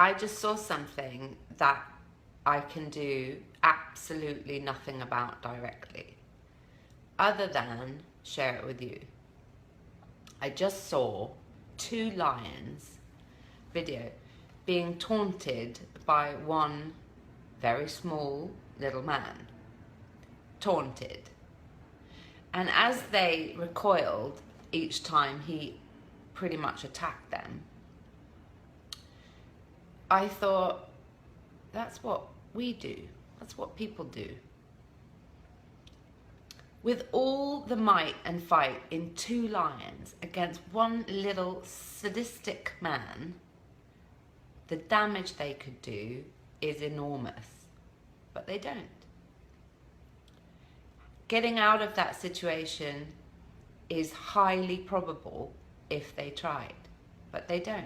I just saw something that I can do absolutely nothing about directly, other than share it with you. I just saw 2 lions video being taunted by one very small little man. Taunted. And as they recoiled each time he pretty much attacked them, I thought, that's what we do. That's what people do. With all the might and fight in 2 lions against one little sadistic man, the damage they could do is enormous. But they don't. Getting out of that situation is highly probable if they tried, but they don't.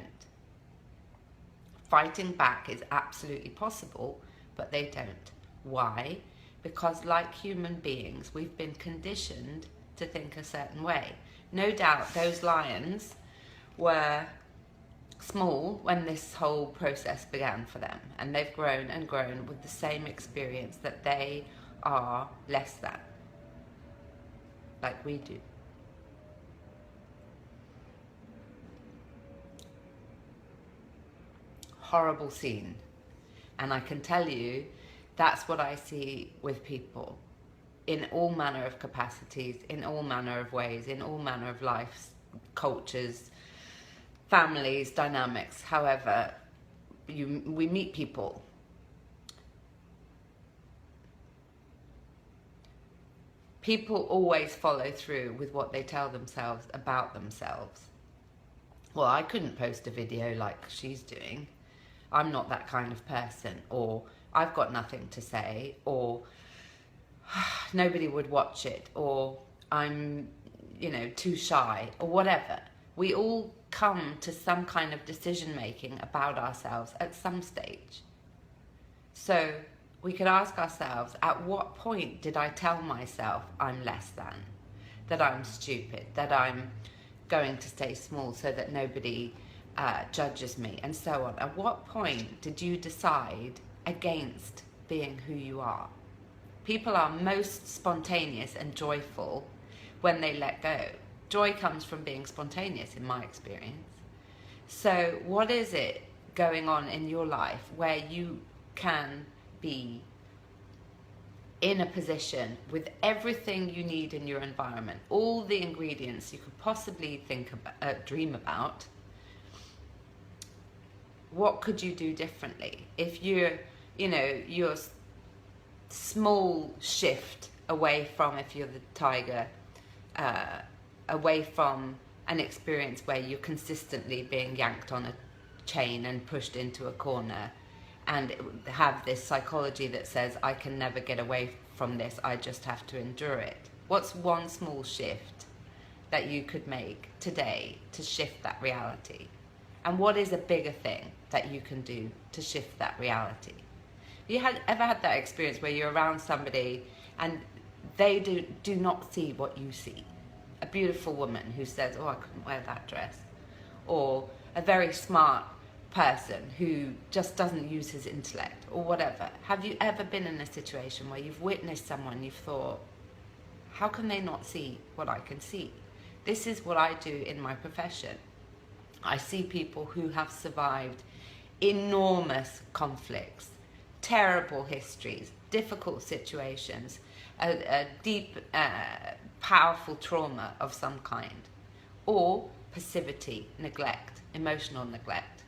Fighting back is absolutely possible, but they don't. Why? Because like human beings, we've been conditioned to think a certain way. No doubt those lions were small when this whole process began for them, and they've grown and grown with the same experience that they are less than, like we do. Horrible scene. And I can tell you, that's what I see with people in all manner of capacities, in all manner of ways, in all manner of lives, cultures, families, dynamics, however we meet people. People always follow through with what they tell themselves about themselves. Well, I couldn't post a video like she's doing. I'm not that kind of person, or I've got nothing to say, or nobody would watch it, or I'm, too shy, or whatever. We all come to some kind of decision making about ourselves at some stage. So we could ask ourselves, at what point did I tell myself I'm less than, that I'm stupid, that I'm going to stay small so that nobody judges me, and so on? At what point did you decide against being who you are? People are most spontaneous and joyful when they let go. Joy comes from being spontaneous, in my experience. So what is it going on in your life where you can be in a position with everything you need in your environment, all the ingredients you could possibly think about, dream about? What could you do differently? If you're small shift away from, if you're the tiger, away from an experience where you're consistently being yanked on a chain and pushed into a corner, and have this psychology that says, I can never get away from this, I just have to endure it. What's one small shift that you could make today to shift that reality? And what is a bigger thing that you can do to shift that reality? Have you ever had that experience where you're around somebody and they do not see what you see? A beautiful woman who says, oh, I couldn't wear that dress. Or a very smart person who just doesn't use his intellect, or whatever. Have you ever been in a situation where you've witnessed someone, you've thought, how can they not see what I can see? This is what I do in my profession. I see people who have survived enormous conflicts, terrible histories, difficult situations, a deep, powerful trauma of some kind, or passivity, neglect, emotional neglect,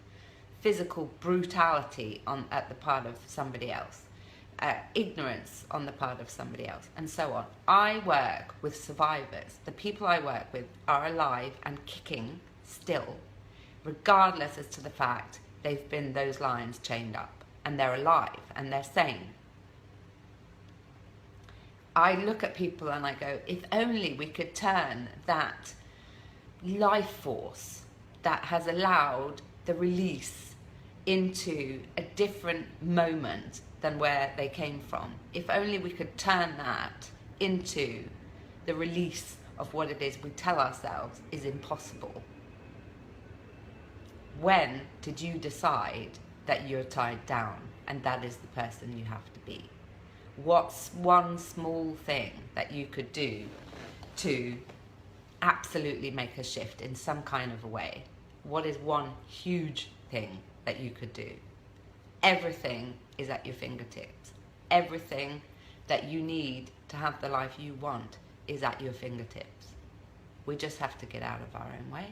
physical brutality at the part of somebody else, ignorance on the part of somebody else, and so on. I work with survivors. The people I work with are alive and kicking still, regardless as to the fact they've been those lions chained up, and they're alive and they're sane. I look at people and I go, if only we could turn that life force that has allowed the release into a different moment than where they came from. If only we could turn that into the release of what it is we tell ourselves is impossible. When did you decide that you're tied down, and that is the person you have to be. What's one small thing that you could do to absolutely make a shift in some kind of a way? What is one huge thing that you could do? Everything is at your fingertips. Everything that you need to have the life you want is at your fingertips. We just have to get out of our own way.